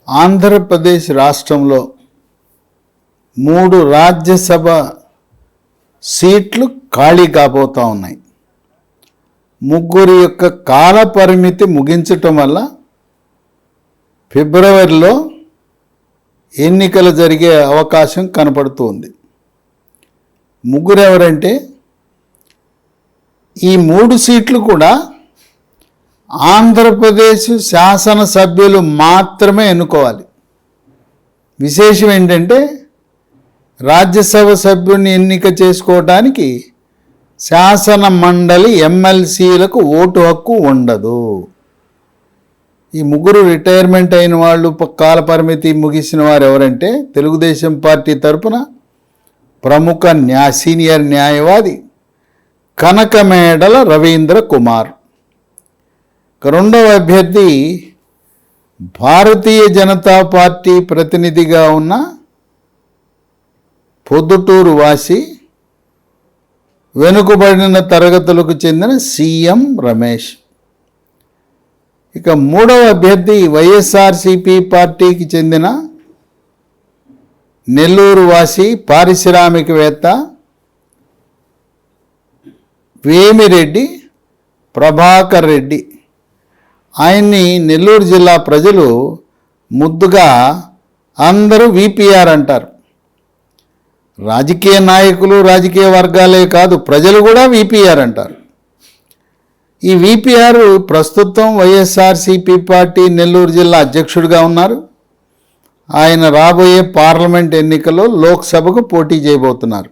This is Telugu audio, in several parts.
ఆంధ్రప్రదేశ్ రాష్ట్రంలో 3 రాజ్యసభ సీట్లు ఖాళీ కాబోతూ ఉన్నాయి. ముగ్గురి యొక్క కాల పరిమితి ముగించటం వల్ల ఫిబ్రవరిలో ఎన్నికలు జరిగే అవకాశం కనపడుతుంది. ముగ్గురు ఎవరంటే ఈ 3 సీట్లు కూడా ఆంధ్రప్రదేశ్ శాసనసభ్యులు మాత్రమే ఎన్నుకోవాలి. విశేషం ఏంటంటే రాజ్యసభ సభ్యుని ఎన్నిక చేసుకోవడానికి శాసన మండలి ఎమ్మెల్సీలకు ఓటు హక్కు ఉండదు. ఈ ముగ్గురు రిటైర్మెంట్ అయిన వాళ్ళు, కాల పరిమితి ముగిసిన వారు ఎవరంటే తెలుగుదేశం పార్టీ తరపున ప్రముఖ సీనియర్ న్యాయవాది కనకమేడల రవీంద్ర కుమార్. రెండవ అభ్యర్థి భారతీయ జనతా పార్టీ ప్రతినిధిగా ఉన్న పొద్దుటూరు వాసి వెనుకబడిన తరగతులకు చెందిన సీఎం రమేష్. ఇక మూడవ అభ్యర్థి వైఎస్ఆర్సీపీ పార్టీకి చెందిన నెల్లూరు వాసి పారిశ్రామికవేత్త వేమిరెడ్డి ప్రభాకర్ రెడ్డి. ఆయన్ని నెల్లూరు జిల్లా ప్రజలు ముద్దుగా అందరూ విపిఆర్ అంటారు. రాజకీయ నాయకులు, రాజకీయ వర్గాలే కాదు, ప్రజలు కూడా విపిఆర్ అంటారు. ఈ విపిఆర్ ప్రస్తుతం వైఎస్ఆర్సీపీ పార్టీ నెల్లూరు జిల్లా అధ్యక్షుడిగా ఉన్నారు. ఆయన రాబోయే పార్లమెంట్ ఎన్నికల్లో లోక్సభకు పోటీ చేయబోతున్నారు.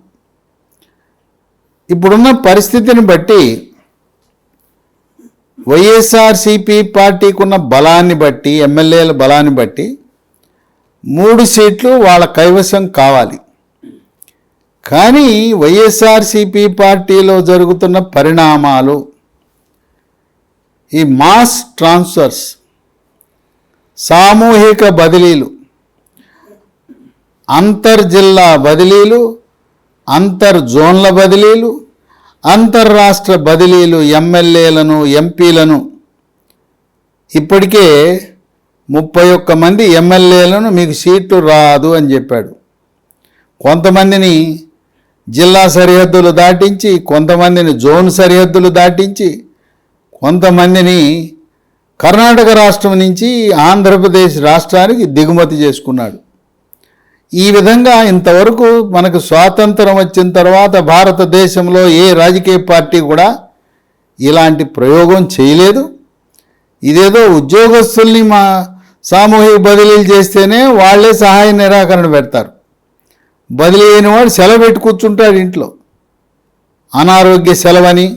ఇప్పుడున్న పరిస్థితిని బట్టి వైఎస్ఆర్సీపీ పార్టీకి ఉన్న బలాన్ని బట్టి, ఎమ్మెల్యేల బలాన్ని బట్టి 3 సీట్లు వాళ్ళ కైవసం కావాలి. కానీ వైఎస్ఆర్సీపీ పార్టీలో జరుగుతున్న పరిణామాలు, ఈ మాస్ ట్రాన్స్ఫర్స్, సామూహిక బదిలీలు, అంతర్జిల్లా బదిలీలు, అంతర్జోన్ల బదిలీలు, అంతర్రాష్ట్ర బదిలీలు, ఎమ్మెల్యేలను, ఎంపీలను, ఇప్పటికే 31 మంది ఎమ్మెల్యేలను మీకు సీట్లు రాదు అని చెప్పాడు. కొంతమందిని జిల్లా సరిహద్దులు దాటించి, కొంతమందిని జోన్ సరిహద్దులు దాటించి, కొంతమందిని కర్ణాటక రాష్ట్రం నుంచి ఆంధ్రప్రదేశ్ రాష్ట్రానికి దిగుమతి చేసుకున్నాడు. ఈ విధంగా ఇంతవరకు మనకు స్వాతంత్రం వచ్చిన తర్వాత భారతదేశంలో ఏ రాజకీయ పార్టీ కూడా ఇలాంటి ప్రయోగం చేయలేదు. ఇదేదో ఉద్యోగస్తుల్ని సామూహిక బదిలీలు చేస్తేనే వాళ్ళే సహాయ నిరాకరణ పెడతారు. బదిలీ అయిన వాడు సెలవు పెట్టి కూర్చుంటాడు ఇంట్లో. అనారోగ్య సెలవని,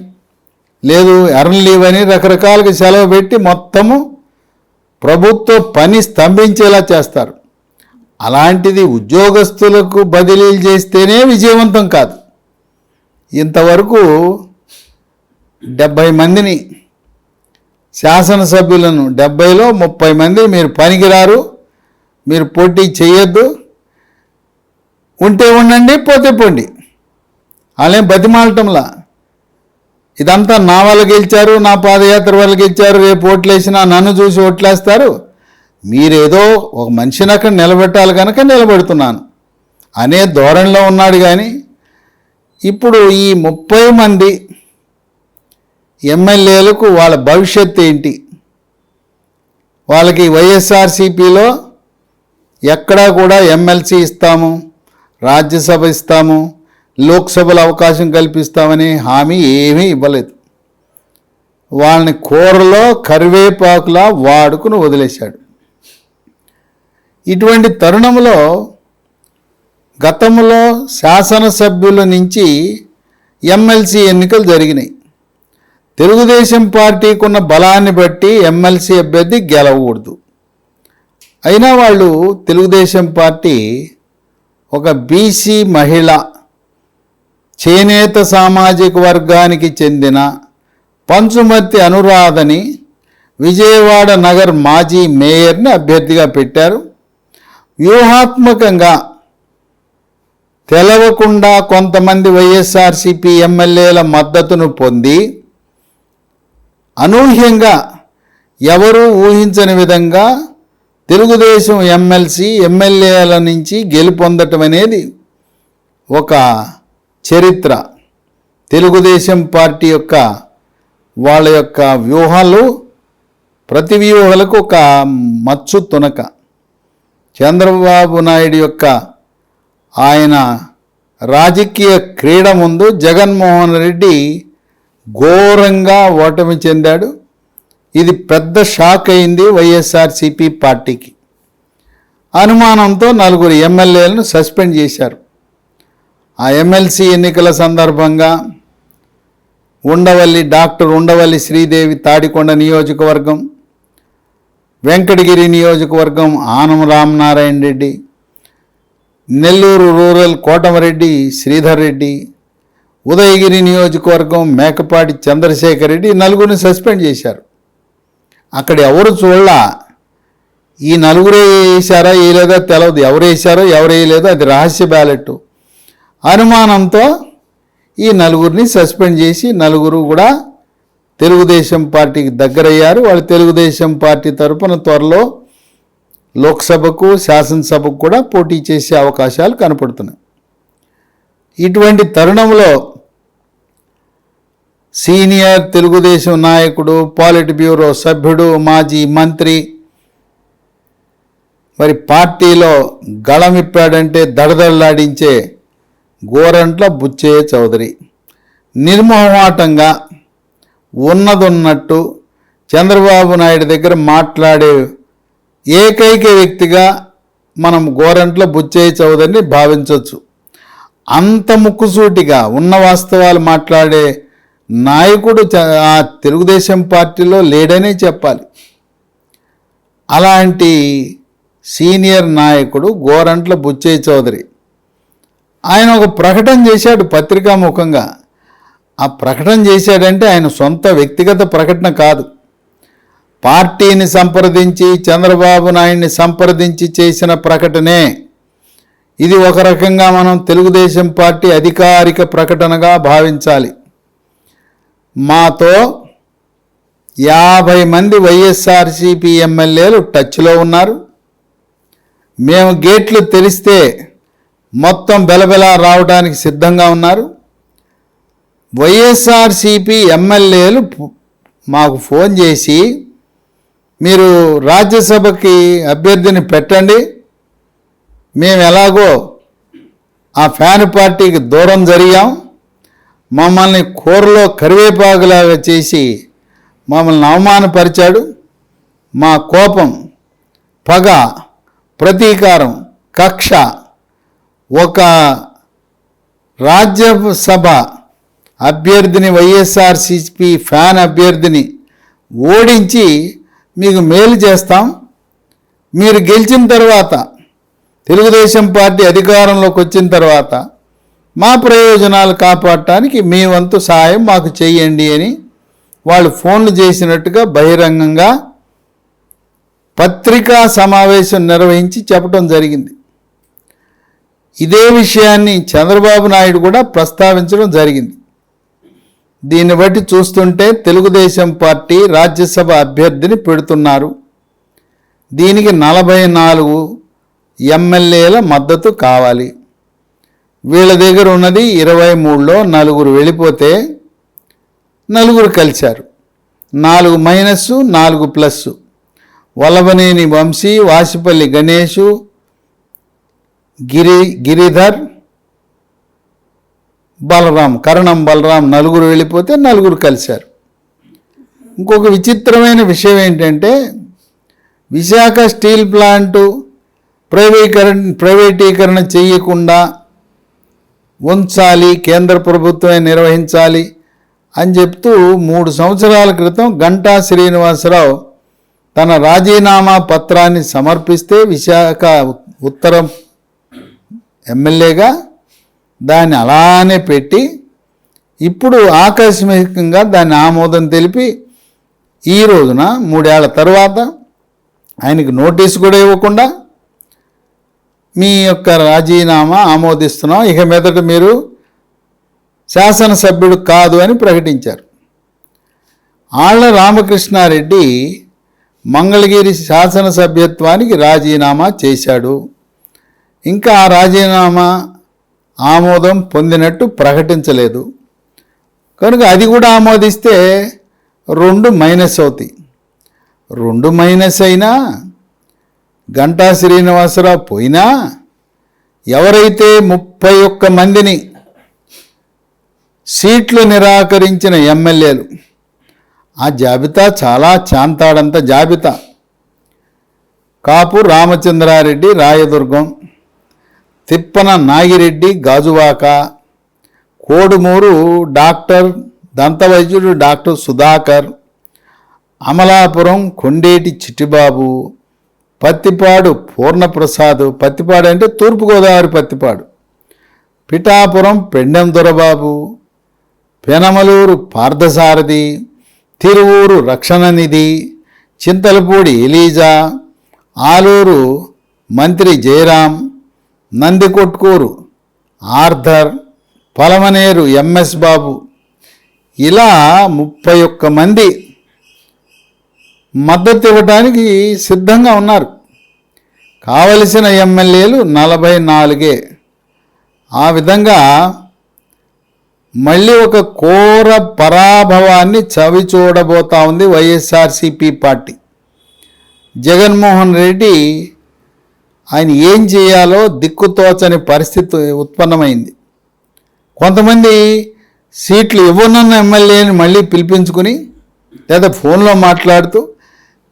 లేదు ఎర్న్ లీవ్ అని రకరకాలుగా సెలవు పెట్టి మొత్తము ప్రభుత్వ పని స్తంభించేలా చేస్తారు. అలాంటిది ఉద్యోగస్తులకు బదిలీలు చేస్తేనే విజయవంతం కాదు. ఇంతవరకు 70 మందిని శాసనసభ్యులను, 70లో 30 మంది మీరు పనికిరారు, మీరు పోటీ చేయొద్దు, ఉంటే ఉండండి, పోతే పోండి, వాళ్ళేం బతిమాలటంలా. ఇదంతా నా వల్ల గెలిచారు, నా పాదయాత్ర వల్ల గెలిచారు, రేపు ఓట్లేసినా నన్ను చూసి ఓట్లేస్తారు, మీరేదో ఒక మనిషిని అక్కడ నిలబెట్టాలి కనుక నిలబెడుతున్నాను అనే ధోరణిలో ఉన్నాడు. కానీ ఇప్పుడు ఈ 30 మంది ఎమ్మెల్యేలకు వాళ్ళ భవిష్యత్తు ఏంటి? వాళ్ళకి వైఎస్ఆర్సీపీలో ఎక్కడా కూడా ఎమ్మెల్సీ ఇస్తాము, రాజ్యసభ ఇస్తాము, లోక్సభలో అవకాశం కల్పిస్తామని హామీ ఏమీ ఇవ్వలేదు. వాళ్ళని కూరలో కరివేపాకులా వాడుకుని వదిలేశాడు. ఇటువంటి తరుణంలో గతంలో శాసనసభ్యుల నుంచి ఎమ్మెల్సీ ఎన్నికలు జరిగినాయి. తెలుగుదేశం పార్టీకి ఉన్న బలాన్ని బట్టి ఎమ్మెల్సీ అభ్యర్థి గెలవకూడదు. అయినా వాళ్ళు తెలుగుదేశం పార్టీ ఒక బీసీ మహిళ, చేనేత సామాజిక వర్గానికి చెందిన పంచుమర్తి అనురాధని విజయవాడ నగర్ మాజీ మేయర్ని అభ్యర్థిగా పెట్టారు. వ్యూహాత్మకంగా తెలవకుండా కొంతమంది వైఎస్ఆర్సీపీ ఎమ్మెల్యేల మద్దతును పొంది అనూహ్యంగా ఎవరూ ఊహించని విధంగా తెలుగుదేశం ఎమ్మెల్యేల నుంచి గెలుపొందటం అనేది ఒక చరిత్ర. తెలుగుదేశం పార్టీ యొక్క వాళ్ళ యొక్క వ్యూహాలు, ప్రతి వ్యూహాలకు ఒక మచ్చు తునక. చంద్రబాబు నాయుడు యొక్క ఆయన రాజకీయ క్రీడ ముందు జగన్మోహన్ రెడ్డి ఘోరంగా ఓటమి చెందాడు. ఇది పెద్ద షాక్ అయింది వైఎస్ఆర్సీపీ పార్టీకి. అనుమానంతో 4 ఎమ్మెల్యేలను సస్పెండ్ చేశారు. ఆ ఎమ్మెల్సీ ఎన్నికల సందర్భంగా డాక్టర్ ఉండవల్లి శ్రీదేవి తాడికొండ నియోజకవర్గం, వెంకటగిరి నియోజకవర్గం ఆనం రామనారాయణ రెడ్డి, నెల్లూరు రూరల్ కోటమరెడ్డి శ్రీధర్ రెడ్డి, ఉదయగిరి నియోజకవర్గం మేకపాటి చంద్రశేఖర్ రెడ్డి 4 సస్పెండ్ చేశారు. అక్కడ ఎవరు చూడలా. ఈ 4 వేసారా వేయలేదో తెలియదు, ఎవరు వేసారో ఎవరు వేయలేదో అది రహస్య బ్యాలెట్. అనుమానంతో ఈ 4 సస్పెండ్ చేసి 4 కూడా తెలుగుదేశం పార్టీకి దగ్గరయ్యారు. వాళ్ళు తెలుగుదేశం పార్టీ తరఫున త్వరలో లోక్సభకు శాసనసభకు కూడా పోటీ చేసే అవకాశాలు కనపడుతున్నాయి. ఇటువంటి తరుణంలో సీనియర్ తెలుగుదేశం నాయకుడు, పాలిట్ బ్యూరో సభ్యుడు, మాజీ మంత్రి, మరి పార్టీలో గళమిప్పాడంటే దడదడలాడించే గోరంట్ల బుచ్చయ్య చౌదరి నిర్మోహమాటంగా ఉన్నదున్నట్టు చంద్రబాబు నాయుడు దగ్గర మాట్లాడే ఏకైక వ్యక్తిగా మనం గోరంట్ల బుచ్చయ్య చౌదరిని భావించవచ్చు. అంత ముక్కుసూటిగా ఉన్న వాస్తవాలు మాట్లాడే నాయకుడు ఆ తెలుగుదేశం పార్టీలో లేడనే చెప్పాలి. అలాంటి సీనియర్ నాయకుడు గోరంట్ల బుచ్చయ్య చౌదరి ఆయన ఒక ప్రకటన చేశాడు పత్రికాముఖంగా. ఆ ప్రకటన చేశాడంటే ఆయన సొంత వ్యక్తిగత ప్రకటన కాదు, పార్టీని సంప్రదించి చంద్రబాబు నాయుడిని సంప్రదించి చేసిన ప్రకటనే. ఇది ఒక రకంగా మనం తెలుగుదేశం పార్టీ అధికారిక ప్రకటనగా భావించాలి. మాతో 50 మంది వైఎస్ఆర్సీపీ ఎమ్మెల్యేలు టచ్లో ఉన్నారు. మేము గేట్లు తెరిస్తే మొత్తం బెలబెలా రావడానికి సిద్ధంగా ఉన్నారు. వైఎస్ఆర్సీపీ ఎమ్మెల్యేలు మాకు ఫోన్ చేసి మీరు రాజ్యసభకి అభ్యర్థిని పెట్టండి, మేము ఎలాగో ఆ ఫ్యాన్ పార్టీకి దూరం జరిగాం, మమ్మల్ని కూరలో కరివేపాకులాగా చేసి మమ్మల్ని అవమానపరిచాడు, మా కోపం, పగ, ప్రతీకారం, కక్ష ఒక రాజ్యసభ అభ్యర్థిని వైఎస్ఆర్సీపీ ఫ్యాన్ అభ్యర్థిని ఓడించి మీకు మేలు చేస్తాం. మీరు గెలిచిన తర్వాత తెలుగుదేశం పార్టీ అధికారంలోకి వచ్చిన తర్వాత మా ప్రయోజనాలు కాపాడటానికి మీ వంతు సహాయం మాకు చేయండి అని వాళ్ళు ఫోన్లు చేసినట్టుగా బహిరంగంగా పత్రికా సమావేశం నిర్వహించి చెప్పడం జరిగింది. ఇదే విషయాన్ని చంద్రబాబు నాయుడు కూడా ప్రస్తావించడం జరిగింది. దీన్ని బట్టి చూస్తుంటే తెలుగుదేశం పార్టీ రాజ్యసభ అభ్యర్థిని పెడుతున్నారు. దీనికి 44 ఎమ్మెల్యేల మద్దతు కావాలి. వీళ్ళ దగ్గర ఉన్నది 23లో 4 వెళ్ళిపోతే 4 కలిశారు. 4 మైనస్ 4 ప్లస్. వల్లభనేని వంశీ, వాసిపల్లి గణేషు, గిరిధర్, కరణం బలరాం 4 వెళ్ళిపోతే 4 కలిశారు. ఇంకొక విచిత్రమైన విషయం ఏంటంటే విశాఖ స్టీల్ ప్లాంటు ప్రైవేటీకరణ చేయకుండా ఉంచాలి, కేంద్ర ప్రభుత్వమే నిర్వహించాలి అని చెప్తూ 3 సంవత్సరాల క్రితం గంటా శ్రీనివాసరావు తన రాజీనామా పత్రాన్ని సమర్పిస్తే విశాఖ ఉత్తరం ఎమ్మెల్యేగా దాన్ని అలానే పెట్టి ఇప్పుడు ఆకస్మికంగా దాన్ని ఆమోదం తెలిపి ఈ రోజున 3 ఏళ్ల తర్వాత ఆయనకి నోటీసు కూడా ఇవ్వకుండా మీ యొక్క రాజీనామా ఆమోదిస్తున్నాం, ఇక మీదట మీరు శాసనసభ్యుడు కాదు అని ప్రకటించారు. ఆళ్ల రామకృష్ణారెడ్డి మంగళగిరి శాసనసభ్యత్వానికి రాజీనామా చేశాడు. ఇంకా ఆ రాజీనామా ఆమోదం పొందినట్టు ప్రకటించలేదు. కనుక అది కూడా ఆమోదిస్తే 2 మైనస్ అవుతాయి. 2 మైనస్ అయినా గంటా శ్రీనివాసరావు పోయినా ఎవరైతే 31 మందిని సీట్లు నిరాకరించిన ఎమ్మెల్యేలు, ఆ జాబితా చాలా చాంతాడంత జాబితా. కాపు రామచంద్రారెడ్డి రాయదుర్గం, తిప్పన నాగిరెడ్డి గాజువాక, కోడుమూరు డాక్టర్ దంతవైద్యుడు డాక్టర్ సుధాకర్, అమలాపురం కొండేటి చిట్టిబాబు, పత్తిపాడు పూర్ణప్రసాద్, పత్తిపాడు అంటే తూర్పుగోదావరి పత్తిపాడు, పిఠాపురం పెండెం దొరబాబు, పెనమలూరు పార్థసారథి, తిరువూరు రక్షణనిధి, చింతలపూడి ఎలీజా, ఆలూరు మంత్రి జయరాం, నందికొట్కూరు ఆర్థర్, పలమనేరు ఎంఎస్ బాబు, ఇలా 31 మంది మద్దతు ఇవ్వడానికి సిద్ధంగా ఉన్నారు. కావలసిన ఎమ్మెల్యేలు 44. ఆ విధంగా మళ్ళీ ఒక ఘోర పరాభవాన్ని చవి చూడబోతా ఉంది వైఎస్ఆర్సీపీ పార్టీ. జగన్మోహన్ రెడ్డి ఆయన ఏం చేయాలో దిక్కుతోచని పరిస్థితి ఉత్పన్నమైంది. కొంతమంది సీట్లు ఇవ్వనున్న ఎమ్మెల్యేని మళ్ళీ పిలిపించుకుని లేదా ఫోన్లో మాట్లాడుతూ,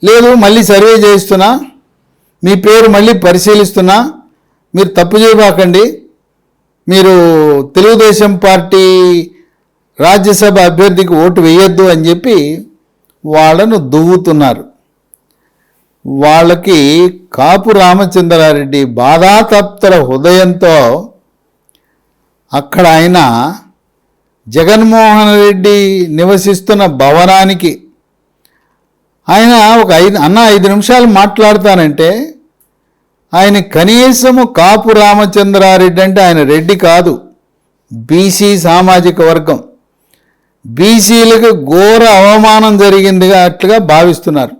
లేదు మళ్ళీ సర్వే చేస్తున్నా, మీ పేరు మళ్ళీ పరిశీలిస్తున్నా, మీరు తప్పు చేయబాకండి, మీరు తెలుగుదేశం పార్టీ రాజ్యసభ అభ్యర్థికి ఓటు వేయొద్దు అని చెప్పి వాళ్ళను దువ్వుతున్నారు. వాళ్ళకి కాపు రామచంద్రారెడ్డి బాధాతప్తర హృదయంతో అక్కడ ఆయన జగన్మోహన్ రెడ్డి నివసిస్తున్న భవనానికి ఆయన ఒక 5 నిమిషాలు మాట్లాడతానంటే ఆయన కనీసము కాపు రామచంద్రారెడ్డి అంటే ఆయన రెడ్డి కాదు, బీసీ సామాజిక వర్గం, బీసీలకు ఘోర అవమానం జరిగిందిగా అట్లుగా భావిస్తున్నారు.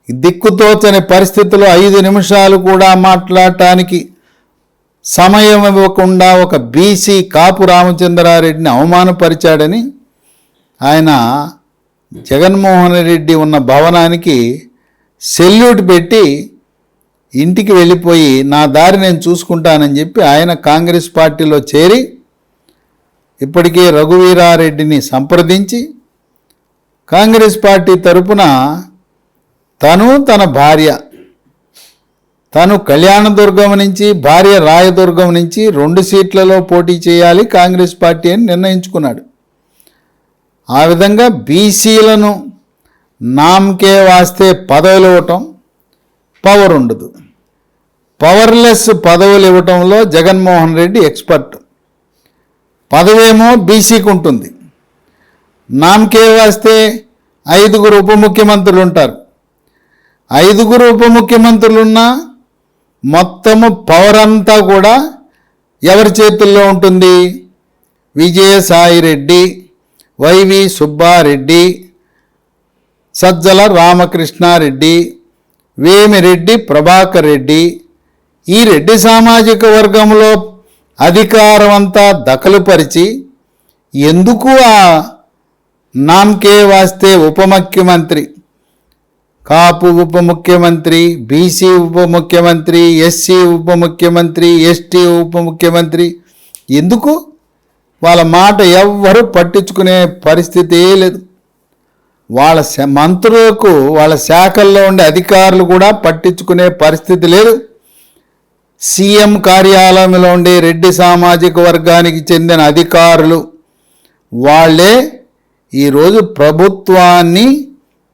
దిక్కుతోచని పరిస్థితుల్లో 5 నిమిషాలు కూడా మాట్లాడటానికి సమయం ఇవ్వకుండా ఒక బీసీ కాపు రామచంద్రారెడ్డిని అవమానపరిచాడని ఆయన జగన్మోహన్ రెడ్డి ఉన్న భవనానికి సెల్యూట్ పెట్టి ఇంటికి వెళ్ళిపోయి నా దారి నేను చూసుకుంటానని చెప్పి ఆయన కాంగ్రెస్ పార్టీలో చేరి ఇప్పటికే రఘువీరారెడ్డిని సంప్రదించి కాంగ్రెస్ పార్టీ తరపున తన భార్య, తను కళ్యాణదుర్గం నుంచి, భార్య రాయదుర్గం నుంచి 2 సీట్లలో పోటీ చేయాలి కాంగ్రెస్ పార్టీ అని నిర్ణయించుకున్నాడు. ఆ విధంగా బీసీలను నామకే వాస్తే పదవులు ఇవ్వటం, పవర్ ఉండదు, పవర్లెస్ పదవులు ఇవ్వటంలో జగన్మోహన్ రెడ్డి ఎక్స్పర్ట్. పదవేమో బీసీకి ఉంటుంది, నామకే వాస్తే 5 ఉప ముఖ్యమంత్రులు ఉంటారు. 5 ఉప ముఖ్యమంత్రులున్నా మొత్తము పవర్ అంతా కూడా ఎవరి చేతుల్లో ఉంటుంది? విజయసాయిరెడ్డి, వైవి సుబ్బారెడ్డి, సజ్జల రామకృష్ణారెడ్డి, వేమిరెడ్డి ప్రభాకర్ రెడ్డి, ఈ రెడ్డి సామాజిక వర్గంలో అధికారం అంతా దఖలుపరిచి ఎందుకు ఆ నామకే వాస్తే ఉప ముఖ్యమంత్రి, కాపు ఉప ముఖ్యమంత్రి, బీసీ ఉప ముఖ్యమంత్రి, ఎస్సీ ఉప ముఖ్యమంత్రి, ఎస్టీ ఉప ముఖ్యమంత్రి, ఎందుకు వాళ్ళ మాట ఎవ్వరూ పట్టించుకునే పరిస్థితి లేదు. వాళ్ళ మంత్రులకు వాళ్ళ శాఖల్లో ఉండే అధికారులు కూడా పట్టించుకునే పరిస్థితి లేదు. సీఎం కార్యాలయంలో ఉండే రెడ్డి సామాజిక వర్గానికి చెందిన అధికారులు వాళ్ళే ఈరోజు ప్రభుత్వాన్ని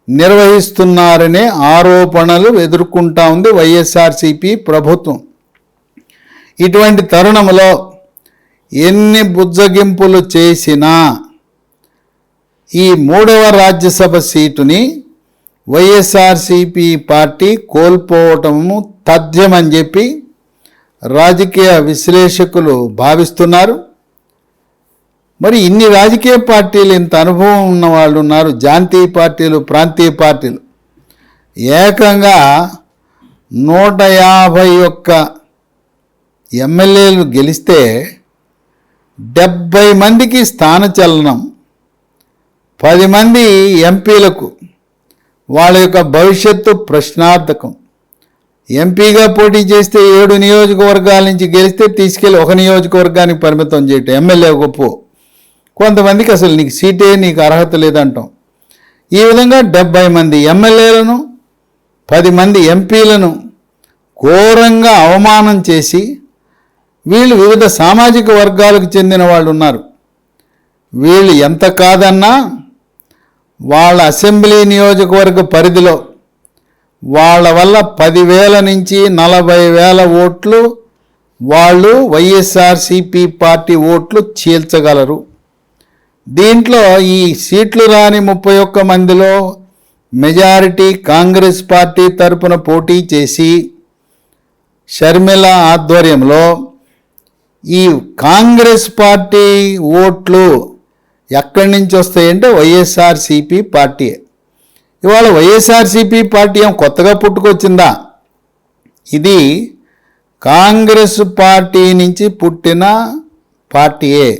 నిర్వహిస్తున్నారనే ఆరోపణలు ఎదుర్కొంటా ఉంది వైఎస్ఆర్సీపీ ప్రభుత్వం. ఇటువంటి తరుణంలో ఎన్ని బుజ్జగింపులు చేసినా ఈ 3వ రాజ్యసభ సీటుని వైఎస్ఆర్సీపీ పార్టీ కోల్పోవటము తథ్యమని చెప్పి రాజకీయ విశ్లేషకులు భావిస్తున్నారు. మరి ఇన్ని రాజకీయ పార్టీలు, ఇంత అనుభవం ఉన్న వాళ్ళు ఉన్నారు, జాతీయ పార్టీలు, ప్రాంతీయ పార్టీలు. ఏకంగా 151 ఎమ్మెల్యేలు గెలిస్తే 70 మందికి స్థానచలనం, 10 మంది ఎంపీలకు వాళ్ళ యొక్క భవిష్యత్తు ప్రశ్నార్థకం. ఎంపీగా పోటీ చేస్తే 7 నియోజకవర్గాల నుంచి గెలిస్తే తీసుకెళ్ళి ఒక నియోజకవర్గానికి పరిమితం చేయటం, ఎమ్మెల్యే గొప్ప. కొంతమందికి అసలు నీకు సీటే, నీకు అర్హత లేదంటాం. ఈ విధంగా 70 మంది ఎమ్మెల్యేలను 10 మంది ఎంపీలను ఘోరంగా అవమానం చేసి, వీళ్ళు వివిధ సామాజిక వర్గాలకు చెందిన వాళ్ళు ఉన్నారు. వీళ్ళు ఎంత కాదన్నా వాళ్ళ అసెంబ్లీ నియోజకవర్గ పరిధిలో వాళ్ళ వల్ల 10,000 నుంచి 40,000 ఓట్లు వాళ్ళు వైఎస్ఆర్సీపీ పార్టీ ఓట్లు చీల్చగలరు. దీంట్లో ఈ సీట్లు రాని 31 మందిలో మెజారిటీ కాంగ్రెస్ పార్టీ తరపున పోటీ చేసి షర్మిల ఆధ్వర్యంలో ఈ కాంగ్రెస్ పార్టీ ఓట్లు ఎక్కడి నుంచి వస్తాయంటే వైఎస్ఆర్సీపీ పార్టీ. ఇవాళ వైఎస్ఆర్సీపీ పార్టీ ఏం కొత్తగా పుట్టుకొచ్చిందా? ఇది కాంగ్రెస్ పార్టీ నుంచి పుట్టిన పార్టీయే.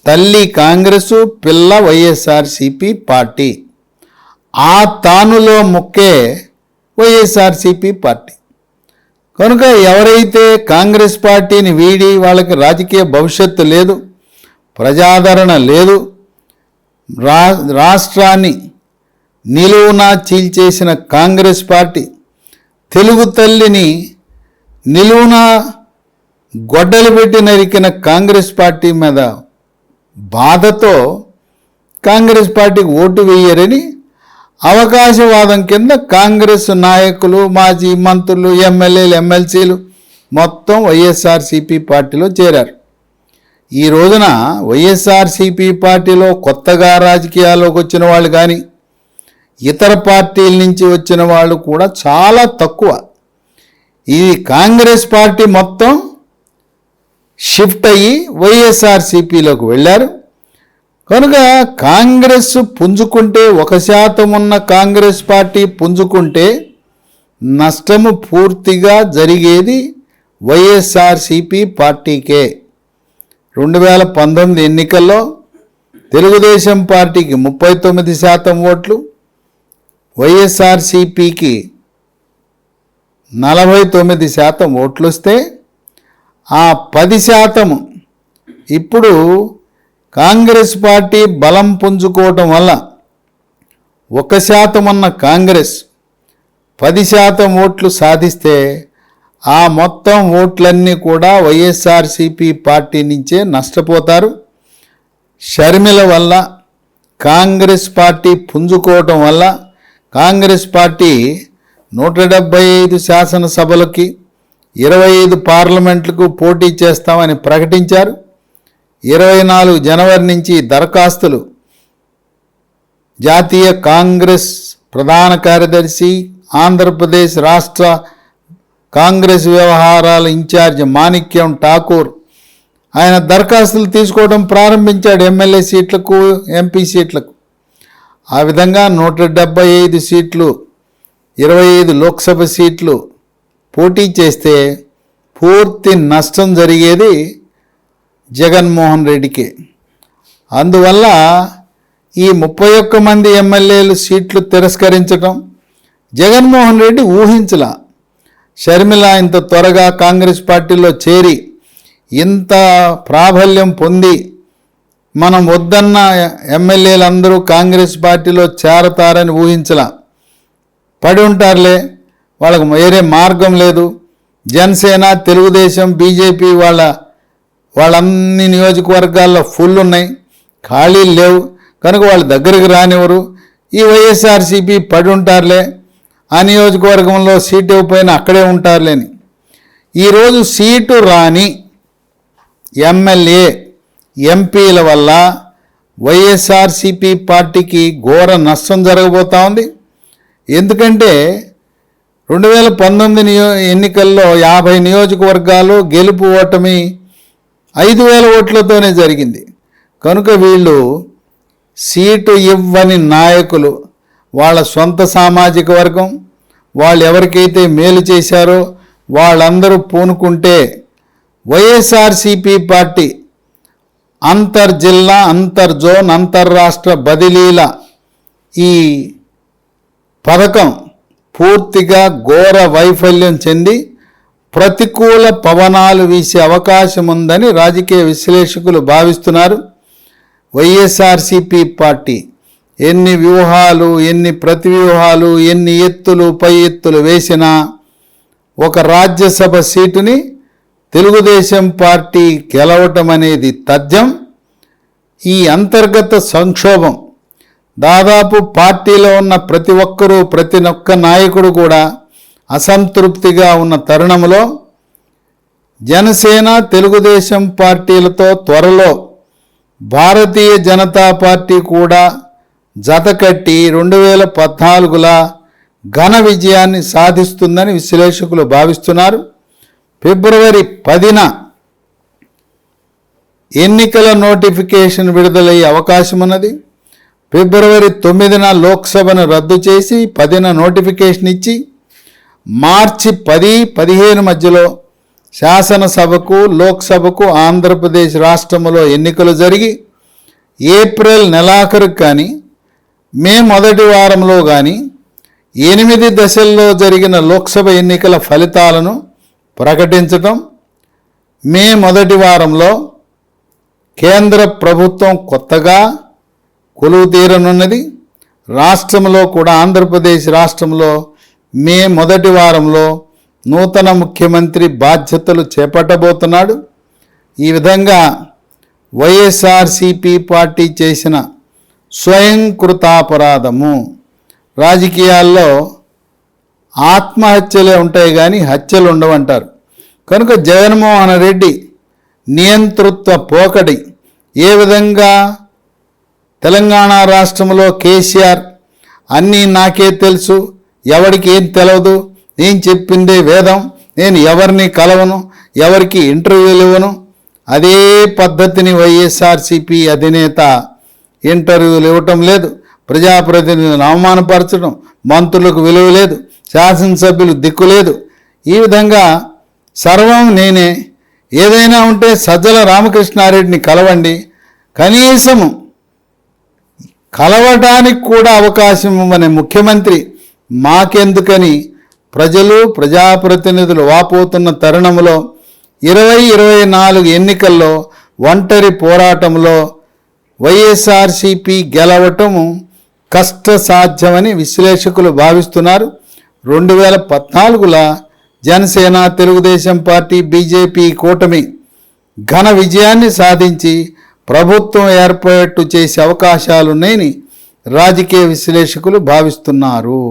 తల్లి కాంగ్రెసు, పిల్ల వైఎస్ఆర్సీపీ పార్టీ. ఆ తానులో ముక్కే వైఎస్ఆర్సీపీ పార్టీ. కనుక ఎవరైతే కాంగ్రెస్ పార్టీని వీడి వాళ్ళకి రాజకీయ భవిష్యత్తు లేదు, ప్రజాదరణ లేదు, రాష్ట్రాన్ని నిలువునా చీల్చేసిన కాంగ్రెస్ పార్టీ, తెలుగు తల్లిని నిలువునా గొడ్డలు పెట్టి నరికిన కాంగ్రెస్ పార్టీ మీద బాధతో కాంగ్రెస్ పార్టీకి ఓటు వేయరని అవకాశవాదం కింద కాంగ్రెస్ నాయకులు, మాజీ మంత్రులు, ఎమ్మెల్యేలు, ఎమ్మెల్సీలు మొత్తం వైఎస్ఆర్సీపీ పార్టీలో చేరారు. ఈ రోజున వైఎస్ఆర్సీపీ పార్టీలో కొత్తగా రాజకీయాల్లోకి వచ్చిన వాళ్ళు కానీ ఇతర పార్టీల నుంచి వచ్చిన వాళ్ళు కూడా చాలా తక్కువ. ఈ కాంగ్రెస్ పార్టీ మొత్తం షిఫ్ట్ అయ్యి వైఎస్ఆర్సీపీలోకి వెళ్ళారు. కనుక కాంగ్రెస్ పుంజుకుంటే, 1% ఉన్న కాంగ్రెస్ పార్టీ పుంజుకుంటే నష్టము పూర్తిగా జరిగేది వైఎస్ఆర్సీపీ పార్టీకే. 2019 ఎన్నికల్లో తెలుగుదేశం పార్టీకి 39% ఓట్లు, వైఎస్ఆర్సీపీకి 49% ఓట్లు వస్తే ఆ 10% ఇప్పుడు కాంగ్రెస్ పార్టీ బలం పుంజుకోవటం వల్ల 1% ఉన్న కాంగ్రెస్ 10% ఓట్లు సాధిస్తే ఆ మొత్తం ఓట్లన్నీ కూడా వైఎస్ఆర్సీపీ పార్టీ నుంచే నష్టపోతారు. షర్మిల వల్ల కాంగ్రెస్ పార్టీ పుంజుకోవటం వల్ల కాంగ్రెస్ పార్టీ 175 శాసనసభలకి 25 పార్లమెంట్లకు పోటీ చేస్తామని ప్రకటించారు. 24 జనవరి నుంచి దరఖాస్తులు జాతీయ కాంగ్రెస్ ప్రధాన కార్యదర్శి, ఆంధ్రప్రదేశ్ రాష్ట్ర కాంగ్రెస్ వ్యవహారాల ఇన్ఛార్జ్ మాణిక్యం ఠాకూర్ ఆయన దరఖాస్తులు తీసుకోవడం ప్రారంభించాడు. ఎమ్మెల్యే సీట్లకు, ఎంపీ సీట్లకు. ఆ విధంగా 175 సీట్లు, 25 లోక్సభ సీట్లు పోటీ చేస్తే పూర్తి నష్టం జరిగేది జగన్మోహన్ రెడ్డికి. అందువల్ల ఈ 31 మంది ఎమ్మెల్యేలు సీట్లు తిరస్కరించడం జగన్మోహన్ రెడ్డి ఊహించలా. షర్మిల ఇంత త్వరగా కాంగ్రెస్ పార్టీలో చేరి ఇంత ప్రాబల్యం పొంది మనం వద్దన్న ఎమ్మెల్యేలందరూ కాంగ్రెస్ పార్టీలో చేరతారని ఊహించలా. పడి ఉంటారులే, వాళ్ళకు వేరే మార్గం లేదు. జనసేన, తెలుగుదేశం, బీజేపీ వాళ్ళన్ని నియోజకవర్గాల్లో ఫుల్ ఉన్నాయి, ఖాళీలు లేవు. కనుక వాళ్ళ దగ్గరికి రానివ్వరు. ఈ వైఎస్ఆర్సీపీ పడి ఉంటారులే, ఆ నియోజకవర్గంలో సీటు ఇవ్వకపోయినా అక్కడే ఉంటారులేని. ఈరోజు సీటు రాని ఎమ్మెల్యే, ఎంపీల వల్ల వైఎస్ఆర్సీపీ పార్టీకి ఘోర నష్టం జరగబోతూ ఉంది. ఎందుకంటే 2019 ఎన్నికల్లో 50 నియోజకవర్గాలు గెలుపు ఓటమి 5,000 ఓట్లతోనే జరిగింది. కనుక వీళ్ళు సీటు ఇవ్వని నాయకులు, వాళ్ళ సొంత సామాజిక వర్గం, వాళ్ళు ఎవరికైతే మేలు చేశారో వాళ్ళందరూ పూనుకుంటే వైఎస్ఆర్సీపీ పార్టీ అంతర్జిల్లా, అంతర్జోన్, అంతర్రాష్ట్ర బదిలీల ఈ పథకం పూర్తిగా ఘోర వైఫల్యం చెంది ప్రతికూల పవనాలు వీసే అవకాశం ఉందని రాజకీయ విశ్లేషకులు భావిస్తున్నారు. వైఎస్ఆర్సీపీ పార్టీ ఎన్ని వ్యూహాలు, ఎన్ని ప్రతివ్యూహాలు, ఎన్ని ఎత్తులు పై ఎత్తులు వేసినా ఒక రాజ్యసభ సీటుని తెలుగుదేశం పార్టీ గెలవటం అనేది తథ్యం. ఈ అంతర్గత సంక్షోభం దాదాపు పార్టీలో ఉన్న ప్రతి ఒక్కరూ, ప్రతి ఒక్క నాయకుడు కూడా అసంతృప్తిగా ఉన్న తరుణంలో జనసేన, తెలుగుదేశం పార్టీలతో త్వరలో భారతీయ జనతా పార్టీ కూడా జతకట్టి 2014లా ఘన విజయాన్ని సాధిస్తుందని విశ్లేషకులు భావిస్తున్నారు. ఫిబ్రవరి 10న ఎన్నికల నోటిఫికేషన్ విడుదలయ్యే అవకాశం ఉన్నది. ఫిబ్రవరి 9న లోక్సభను రద్దు చేసి 10న నోటిఫికేషన్ ఇచ్చి మార్చి 10-15 మధ్యలో శాసనసభకు, లోక్సభకు ఆంధ్రప్రదేశ్ రాష్ట్రంలో ఎన్నికలు జరిగి ఏప్రిల్ నెలాఖరుకు కానీ, మే మొదటి వారంలో కానీ 8 దశల్లో జరిగిన లోక్సభ ఎన్నికల ఫలితాలను ప్రకటించటం, మే మొదటి వారంలో కేంద్ర ప్రభుత్వం కొత్తగా కొలువు తీరనున్నది. రాష్ట్రంలో కూడా, ఆంధ్రప్రదేశ్ రాష్ట్రంలో మే మొదటి వారంలో నూతన ముఖ్యమంత్రి బాధ్యతలు చేపట్టబోతున్నాడు. ఈ విధంగా వైఎస్ఆర్సీపీ పార్టీ చేసిన స్వయంకృతాపరాధము. రాజకీయాల్లో ఆత్మహత్యలే ఉంటాయి కానీ హత్యలు ఉండవంటారు. కనుక జగన్మోహన్ రెడ్డి నియంతృత్వ పోకడి ఏ విధంగా తెలంగాణ రాష్ట్రంలో కేసీఆర్ అన్నీ నాకే తెలుసు, ఎవరికి ఏం తెలియదు, నేను చెప్పిందే వేదం, నేను ఎవరిని కలవను, ఎవరికి ఇంటర్వ్యూలు ఇవ్వను, అదే పద్ధతిని వైఎస్ఆర్సీపీ అధినేత ఇంటర్వ్యూలు ఇవ్వటం లేదు, ప్రజాప్రతినిధులను అవమానపరచడం, మంత్రులకు విలువ లేదు, శాసనసభ్యులు దిక్కు లేదు. ఈ విధంగా సర్వం నేనే, ఏదైనా ఉంటే సజ్జల రామకృష్ణారెడ్డిని కలవండి, కనీసము కలవటానికి కూడా అవకాశం ఇవ్వని ముఖ్యమంత్రి మాకెందుకని ప్రజలు, ప్రజాప్రతినిధులు వాపోతున్న తరుణంలో 2024 ఎన్నికల్లో ఒంటరి పోరాటంలో వైఎస్ఆర్సీపీ గెలవటము కష్టసాధ్యమని విశ్లేషకులు భావిస్తున్నారు. 2014లా జనసేన, తెలుగుదేశం పార్టీ, బీజేపీ కూటమి ఘన విజయాన్ని సాధించి ప్రభుత్వం ఏర్పాటు చేసే అవకాశాలున్నాయని రాజకీయ విశ్లేషకులు భావిస్తున్నారు.